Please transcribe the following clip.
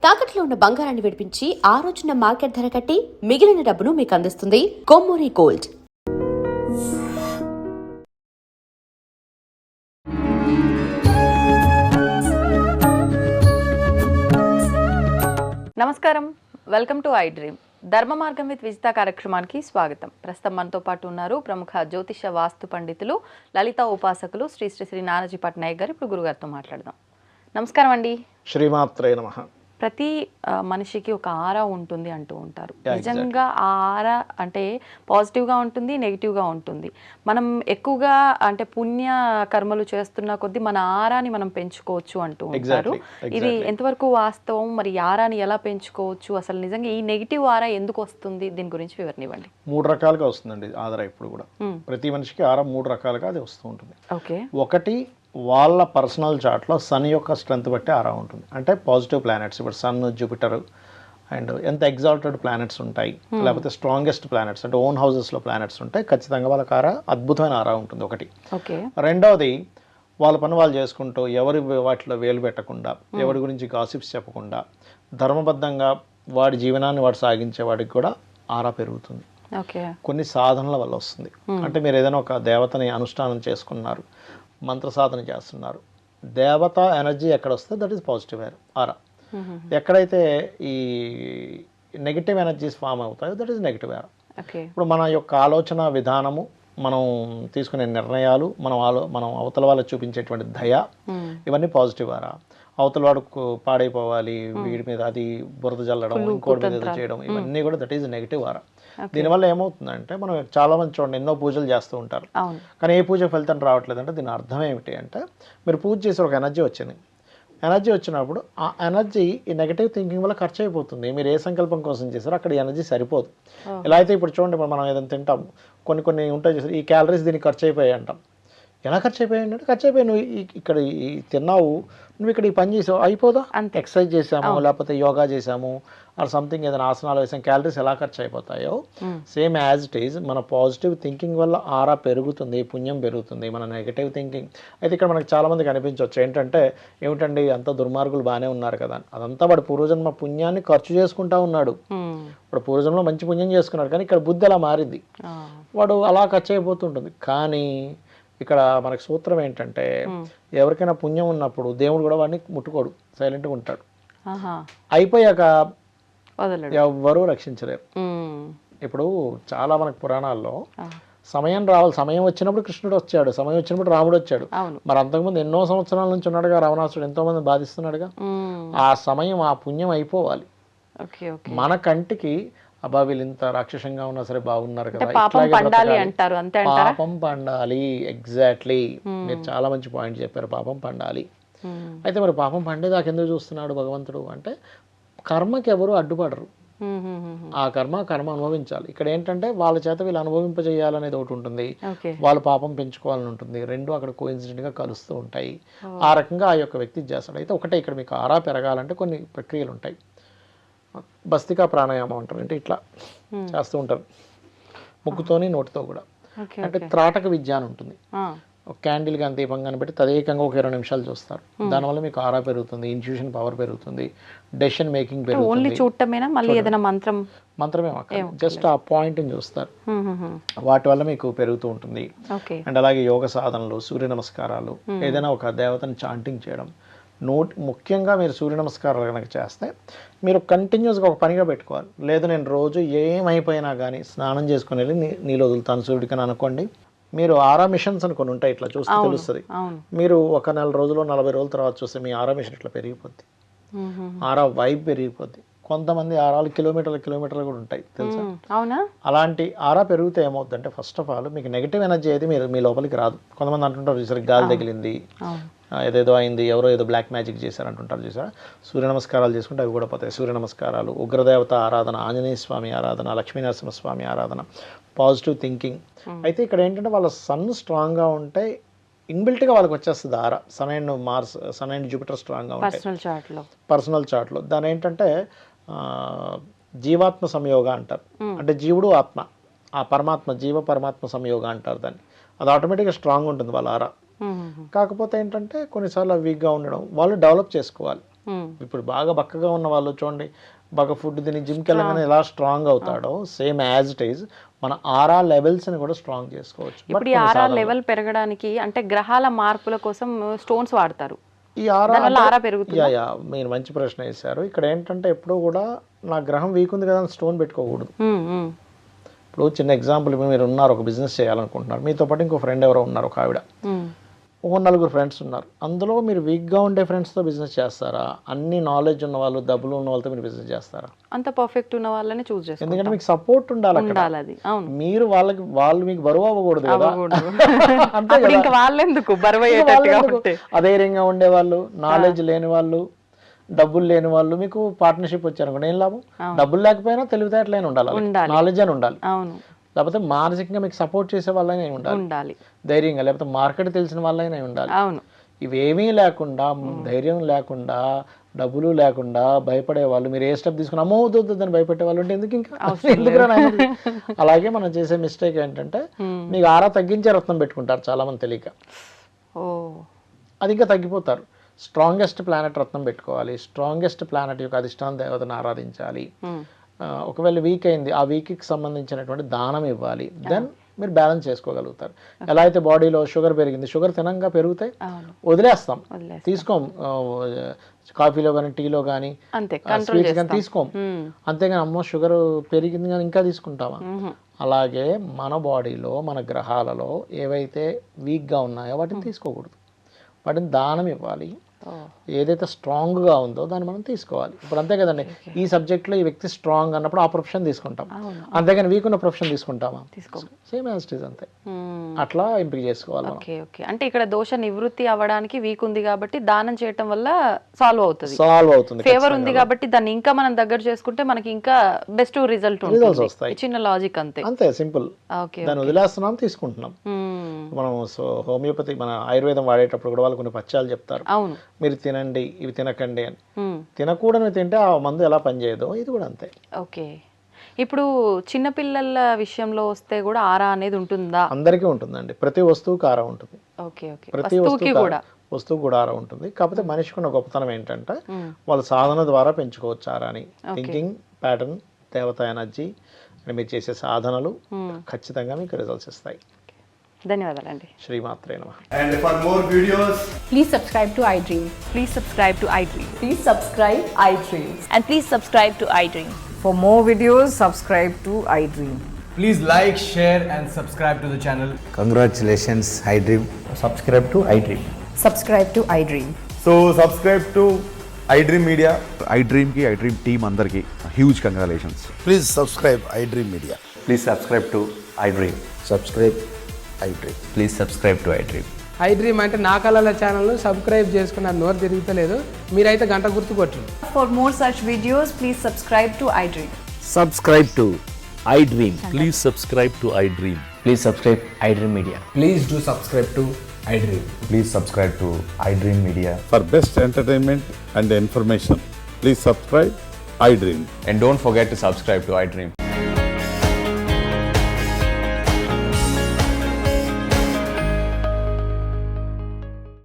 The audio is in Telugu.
తాకట్లో ఉన్న బంగారాన్ని విడిపించి ఆ రోజున మార్కెట్ ధర కట్టి మిగిలిన డబ్బును మీకు అందిస్తుంది కొమ్మూరి గోల్డ్. నమస్కారం, వెల్కమ్ టు ఐ డ్రీమ్. ధర్మ మార్గం విత్ విజిత కార్యక్రమానికి స్వాగతం. ప్రస్తుతం మనతో పాటు ఉన్నారు ప్రముఖ జ్యోతిష వాస్తు పండితులు, లలిత ఉపాసకులు శ్రీ శ్రీ శ్రీ నానాజీ పట్నాయక్ గారు. ఇప్పుడు గురుగారితో మాట్లాడదాం. నమస్కారం అండి. శ్రీమాత్రే నమః. ప్రతి మనిషికి ఒక ఆరా ఉంటుంది అంటూ ఉంటారు. నిజంగా ఆ ఆరా అంటే పాజిటివ్గా ఉంటుంది, నెగిటివ్గా ఉంటుంది. మనం ఎక్కువగా అంటే పుణ్య కర్మలు చేస్తున్న కొద్దీ మన ఆరాని మనం పెంచుకోవచ్చు అంటూ ఉంటారు. ఇది ఎంతవరకు వాస్తవం? మరి ఆరాని ఎలా పెంచుకోవచ్చు? అసలు నిజంగా ఈ నెగిటివ్ ఆరా ఎందుకు వస్తుంది? దీని గురించి వివరణ ఇవ్వండి. 3 రకాలుగా వస్తుందండి ఆరా. ఇప్పుడు కూడా ప్రతి మనిషికి ఆరా 3 రకాలుగా అది వస్తూ ఉంటుంది. ఓకే. ఒకటి, వాళ్ళ పర్సనల్ చార్ట్లో సన్ యొక్క స్ట్రెంత్ బట్టి ఆరా ఉంటుంది. అంటే పాజిటివ్ ప్లానెట్స్, ఇప్పుడు సన్, జూపిటర్ అండ్ ఎంత ఎగ్జాల్టెడ్ ప్లానెట్స్ ఉంటాయి, లేకపోతే స్ట్రాంగెస్ట్ ప్లానెట్స్ అంటే ఓన్ హౌసెస్లో ప్లానెట్స్ ఉంటాయి, ఖచ్చితంగా వాళ్ళకి ఆరా అద్భుతమైన ఆరా ఉంటుంది. ఒకటి. రెండవది, వాళ్ళ పని వాళ్ళు చేసుకుంటూ ఎవరి వాటిలో వేలు పెట్టకుండా, ఎవరి గురించి గాసిప్స్ చెప్పకుండా ధర్మబద్ధంగా వాడి జీవనాన్ని వాడు సాగించే వాడికి కూడా ఆరా పెరుగుతుంది. కొన్ని సాధనల వల్ల వస్తుంది. అంటే మీరు ఏదైనా ఒక దేవతని అనుష్ఠానం చేసుకున్నారు, మంత్ర సాధన చేస్తున్నారు, దేవత ఎనర్జీ ఎక్కడ వస్తే దట్ ఈస్ పాజిటివ్ ఆరా. ఎక్కడైతే ఈ నెగిటివ్ ఎనర్జీస్ ఫామ్ అవుతాయో దట్ ఈస్ నెగిటివ్ ఆరా. ఇప్పుడు మన యొక్క ఆలోచన విధానము, మనం తీసుకునే నిర్ణయాలు, మనం అవతల వాళ్ళకి చూపించేటువంటి దయ, ఇవన్నీ పాజిటివ్ ఆరా. అవతల వాడుకు పాడైపోవాలి, వీడి మీద అది బురద జల్లడం, ఇంకోటి మీద చేయడం, ఇవన్నీ కూడా దట్ ఈజ్ నెగిటివ్ ఆరా. దీనివల్ల ఏమవుతుందంటే, మనం చాలా మంది చూడండి ఎన్నో పూజలు చేస్తూ ఉంటారు, కానీ ఏ పూజ ఫలితం రావట్లేదు. అంటే దీని అర్థం ఏమిటి అంటే, మీరు పూజ చేసి ఒక ఎనర్జీ వచ్చింది, ఎనర్జీ వచ్చినప్పుడు ఆ ఎనర్జీ ఈ నెగిటివ్ థింకింగ్ వల్ల ఖర్చు అయిపోతుంది. మీరు ఏ సంకల్పం కోసం చేశారో అక్కడ ఈ ఎనర్జీ సరిపోదు. ఎలా అయితే ఇప్పుడు చూడండి, మనం ఏదైనా తింటాం, కొన్ని ఉంటాయి చేసారు, ఈ క్యాలరీస్ దీనికి ఖర్చు అయిపోయాయి అంటాం. ఎలా ఖర్చు అయిపోయాయి అంటే, ఖర్చు అయిపోయి నువ్వు ఇక్కడ తిన్నావు, నువ్వు ఇక్కడ ఈ పని చేసావు, అయిపోదా? ఎక్సర్సైజ్ చేసాము, లేకపోతే యోగా చేసాము, ఆర్ సంథింగ్ ఏదైనా ఆసనాలు వేసాం, క్యాలరీస్ ఎలా ఖర్చు అయిపోతాయో సేమ్ యాజ్ ఇట్ ఈజ్ మన పాజిటివ్ థింకింగ్ వల్ల ఆరా పెరుగుతుంది, పుణ్యం పెరుగుతుంది. మన నెగిటివ్ థింకింగ్ అయితే ఇక్కడ మనకు చాలామంది కనిపించవచ్చు ఏంటంటే, ఏమిటండి అంత దుర్మార్గులు బాగానే ఉన్నారు కదా, అదంతా వాడు పూర్వజన్మ పుణ్యాన్ని ఖర్చు చేసుకుంటా ఉన్నాడు. ఇప్పుడు పూర్వజన్మలో మంచి పుణ్యం చేసుకున్నాడు, కానీ ఇక్కడ బుద్ధి అలా మారింది, వాడు అలా ఖర్చు అయిపోతుంటుంది. కానీ ఇక్కడ మనకు సూత్రం ఏంటంటే, ఎవరికైనా పుణ్యం ఉన్నప్పుడు దేవుడు కూడా వాడిని ముట్టుకోడు, సైలెంట్గా ఉంటాడు. అయిపోయాక ఎవ్వరూ రక్షించలేరు. ఇప్పుడు చాలా మనకు పురాణాల్లో సమయం రావాలి, సమయం వచ్చినప్పుడు కృష్ణుడు వచ్చాడు, సమయం వచ్చినప్పుడు రాముడు వచ్చాడు. మరి అంతకుముందు ఎన్నో సంవత్సరాల నుంచి ఉన్నాడుగా రావణాసుడు, ఎంతో మంది బాధిస్తున్నాడుగా. ఆ సమయం, ఆ పుణ్యం అయిపోవాలి. మన కంటికి అబ్బా వీళ్ళు ఇంత రాక్షసంగా ఉన్నా సరే బాగున్నారు కదా, పాపం పండాలి. ఎగ్జాక్ట్లీ, మీరు చాలా మంచి పాయింట్ చెప్పారు, పాపం పండాలి. అయితే మరి పాపం పండేదాకా ఎందుకు చూస్తున్నాడు భగవంతుడు అంటే, కర్మకి ఎవరు అడ్డుపడరు, ఆ కర్మ అనుభవించాలి. ఇక్కడ ఏంటంటే వాళ్ళ చేత వీళ్ళు అనుభవింపజేయాలనేది ఒకటి ఉంటుంది, వాళ్ళు పాపం పెంచుకోవాలని ఉంటుంది. రెండు అక్కడ కోఇన్సిడెంట్ గా కలుస్తూ ఉంటాయి. ఆ రకంగా ఆ యొక్క వ్యక్తి చేస్తాడు. అయితే ఒకటే, ఇక్కడ మీకు ఆరా పెరగాలంటే కొన్ని ప్రక్రియలు ఉంటాయి. భస్తికా ప్రాణాయామం అంటారు, అంటే ఇట్లా చేస్తూ ఉంటారు, ముక్కుతోని నోటితో కూడా. అంటే త్రాటక విద్య అని ఉంటుంది. క్యాండిల్ కానీ దీపం కానీ పెట్టి తదేకంగా ఒక 20 నిమిషాలు చూస్తారు. దానివల్ల మీకు ఆరా పెరుగుతుంది, ఇన్ట్యూషన్ పవర్ పెరుగుతుంది, డెసిషన్ మేకింగ్ పెరుగుతుంది. మంత్రమే జస్ట్ ఆ పాయింట్ ని చూస్తారు, వాటి వల్ల మీకు పెరుగుతూ ఉంటుంది. అండ్ అలాగే యోగ సాధనలు, సూర్య నమస్కారాలు, ఏదైనా ఒక దేవతని చాంటింగ్ చేయడం, ముఖ్యంగా మీరు సూర్య నమస్కారాలు కనుక చేస్తే మీరు కంటిన్యూస్గా ఒక పనిగా పెట్టుకోవాలి. లేదు నేను రోజు ఏమైపోయినా కానీ స్నానం చేసుకుని వెళ్ళి నీళ్ళు వదులుతాను సూర్యుడికి అని అనుకోండి. మీరు ఆరా మిషన్స్ అని కొన్ని ఉంటాయి, ఇట్లా చూస్తే తెలుస్తుంది. మీరు ఒక 4 రోజులు 40 రోజుల తర్వాత చూస్తే మీ ఆరా మిషన్ ఇట్లా పెరిగిపోద్ది, ఆరా వైబ్ పెరిగిపోద్ది. కొంతమంది ఆరాలు కిలోమీటర్లు కూడా ఉంటాయి తెలుసా. అలాంటి ఆరా పెరిగితే ఏమవుతుంది అంటే, ఫస్ట్ ఆఫ్ ఆల్ మీకు నెగిటివ్ ఎనర్జీ అయితే మీ లోపలికి రాదు. కొంతమంది అంటుంటారు చూసారు, గాలి తగిలింది, ఏదేదో అయింది, ఎవరో ఏదో బ్లాక్ మ్యాజిక్ చేశారంటుంటారు చూసారా. సూర్య నమస్కారాలు చేసుకుంటే అవి కూడా పోతాయి. సూర్య నమస్కారాలు, ఉగ్రదేవత ఆరాధన, ఆంజనేయ స్వామి ఆరాధన, లక్ష్మీనరసింహస్వామి ఆరాధన, పాజిటివ్ థింకింగ్. అయితే ఇక్కడ ఏంటంటే వాళ్ళ సన్ స్ట్రాంగ్గా ఉంటే ఇన్బిల్ట్గా వాళ్ళకి వచ్చేస్తుంది aura. Sun and Mars, sun and Jupiter స్ట్రాంగ్గా ఉంటాయి పర్సనల్ చార్ట్లో. దాని ఏంటంటే జీవాత్మ సంయోగ అంటారు, అంటే జీవుడు ఆత్మ, ఆ పరమాత్మ, జీవ పరమాత్మ సంయోగ అంటారు దాన్ని. అది ఆటోమేటిక్గా స్ట్రాంగ్ ఉంటుంది వాళ్ళ ఆరా. కాకపోతే ఏంటంటే కొన్నిసార్లు వీక్గా ఉండడం, వాళ్ళు డెవలప్ చేసుకోవాలి. ఇప్పుడు బాగా బక్కగా ఉన్న వాళ్ళు చూడండి, బాగా ఫుడ్ తిని జిమ్కి వెళ్ళగానే ఎలా స్ట్రాంగ్ అవుతాడో సేమ్ యాజ్ ఇట్ ఈజ్ మన ఆరా లెవెల్స్ని కూడా స్ట్రాంగ్ చేసుకోవచ్చు. ఇప్పుడు ఈ ఆరా లెవెల్ పెరగడానికి అంటే గ్రహాల మార్పుల కోసం స్టోన్స్ వాడతారు. ఈ ఆరా దానివల్ల ఆరా పెరుగుతుంది. యా మీరు మంచి ప్రశ్న వేశారు. ఇక్కడ ఏంటంటే ఎప్పుడూ కూడా నా గ్రహం వీక్ ఉంది కదా అని స్టోన్ పెట్టుకోకూడదు. ఇప్పుడు చిన్న ఎగ్జాంపుల్, మీరు ఉన్నారు ఒక బిజినెస్ చేయాలనుకుంటున్నారు, మీతో పాటు ఇంకో ఫ్రెండ్ ఎవరో ఉన్నారు, ఒక ఆవిడ, ఒక 4 ఫ్రెండ్స్ ఉన్నారు. అందులో మీరు వీక్గా ఉండే ఫ్రెండ్స్తో బిజినెస్ చేస్తారా, అన్ని నాలెడ్జ్ ఉన్న వాళ్ళు డబ్బులు ఉన్న వాళ్ళతో మీరు బిజినెస్ చేస్తారా? అంత పర్ఫెక్ట్ ఉన్న వాళ్ళని చూస్ చేసుకోవాలి. ఎందుకంటే మీకు సపోర్ట్ ఉండాలి అక్కడ. అది అవును. మీరు వాళ్ళు మీకు బరువు అవ్వకూడదు కదా. అంతే అప్పుడు ఇంకా వాళ్ళెందుకు బరువు అయ్యేటట్టుగా ఉంటే. అధైర్యంగా ఉండేవాళ్ళు, నాలెడ్జ్ లేని వాళ్ళు, డబ్బులు లేని వాళ్ళు మీకు పార్ట్నర్షిప్ వచ్చారనుకోండి, ఏం లాభం? డబ్బులు లేకపోయినా తెలివితేటలైన ఉండాలి, నాలెడ్జ్ అని ఉండాలి. అవును. లేకపోతే మానసికంగా మీకు సపోర్ట్ చేసే వాళ్ళైనా ఉండాలి, ధైర్యంగా. లేకపోతే మార్కెట్ తెలిసిన వాళ్ళైనా ఉండాలి. అవును. ఇవేమీ లేకుండా, ధైర్యం లేకుండా, డబ్బులు లేకుండా భయపడే వాళ్ళు, మీరు ఏ స్టెప్ తీసుకుని అమ్మో వద్దని భయపెట్టే వాళ్ళు ఉంటే ఎందుకు ఇంకా ఎందుకు? అలాగే మనం చేసే మిస్టేక్ ఏంటంటే మీకు ఆరా తగ్గించే రత్నం పెట్టుకుంటారు చాలా మంది తెలియక. అది ఇంకా తగ్గిపోతారు. స్ట్రాంగెస్ట్ ప్లానెట్ రత్నం పెట్టుకోవాలి. స్ట్రాంగెస్ట్ ప్లానెట్ యొక్క అధిష్టాన దేవతను ఆరాధించాలి. ఒకవేళ వీక్ అయింది, ఆ వీక్కి సంబంధించినటువంటి దానం ఇవ్వాలి. దెన్ మీరు బ్యాలెన్స్ చేసుకోగలుగుతారు. ఎలా అయితే బాడీలో షుగర్ పెరిగింది, షుగర్ తినంగా పెరిగితే వదిలేస్తాం, తీసుకోం. కాఫీలో కానీ టీలో కానీ స్వీట్స్ కానీ తీసుకోం. అంతేగాని అమ్మో షుగర్ పెరిగింది కానీ ఇంకా తీసుకుంటామా? అలాగే మన బాడీలో, మన గ్రహాలలో ఏవైతే వీక్గా ఉన్నాయో వాటిని తీసుకోకూడదు, వాటిని దానం ఇవ్వాలి. ఏదైతే స్ట్రాంగ్గా ఉందో దాన్ని మనం తీసుకోవాలి. ఇప్పుడు అంతే కదండి, ఈ సబ్జెక్ట్లో ఈ వ్యక్తి స్ట్రాంగ్ అన్నప్పుడు ఆ ప్రొఫెషన్ తీసుకుంటాం, అంతేగాని వీక్ ఉన్న ప్రొఫెషన్ తీసుకుంటామా? సేమ్ యాజ్ ఇట్ ఈజ్, అంతే. అట్లా ఎంపిక చేసుకోవాలి. ఓకే. అంటే ఇక్కడ దోష నివృత్తి అవ్వడానికి వీక్ ఉంది కాబట్టి దానం చేయటం వల్ల సాల్వ్ అవుతుంది. ఫేవర్ ఉంది కాబట్టి దాన్ని ఇంకా మనం దగ్గర చేసుకుంటే మనకి ఇంకా బెస్ట్ రిజల్ట్ వస్తాయి. చిన్న లాజిక్ అంతే సింపుల్. దాన్ని వదిలేస్తున్నాం, తీసుకుంటున్నాం. మనం హోమియోపతి, మన ఆయుర్వేదం వాడేటప్పుడు కూడా వాళ్ళు కొన్ని పచ్చాలు చెప్తారు, మీరు తినండి, ఇవి తినకండి అని. తినకూడని తింటే ఆ మందు ఎలా పనిచేయదో ఇది కూడా అంతే. ఓకే. ఇప్పుడు చిన్నపిల్లల విషయంలో వస్తే కూడా ఆరా అనేది ఉంటుందా? అందరికీ ఉంటుందండి. ప్రతి వస్తువుకి ఆరా ఉంటుంది. ప్రతి వస్తువు కూడా ఆరా ఉంటుంది. కాకపోతే మనిషికి ఉన్న గొప్పతనం ఏంటంటే వాళ్ళ సాధన ద్వారా పెంచుకోవచ్చు ఆరాని. థింకింగ్ ప్యాటర్న్, దేవత ఎనర్జీ, మీరు చేసే సాధనలు ఖచ్చితంగా మీకు రిజల్ట్స్ ఇస్తాయి. ధన్యవాదాలండి. శ్రీమాత్రే నమః. And for more videos, please subscribe to iDream. Please subscribe to iDream. Please subscribe iDream. And please subscribe to iDream. For more videos, subscribe to iDream. please like, share and subscribe to the channel. Congratulations, iDream. Subscribe to iDream. Subscribe to iDream. So subscribe to iDream Media. iDream ki iDream team andarki huge congratulations. Please subscribe iDream Media. Please subscribe to iDream. Subscribe iDream. Please subscribe to iDream. iDream అంటే నా కళల ఛానల్ను సబ్స్క్రైబ్ చేసుకున్న నోరు తిరుగుతలేదు, మీరైతే గంట గుర్తు కొట్టండి. For more such videos, please subscribe to iDream. Subscribe to iDream. Please subscribe to iDream. Please subscribe iDream Media. Please do subscribe to iDream. Please subscribe to iDream Media. For best entertainment and information, please subscribe iDream. And don't forget to subscribe to iDream.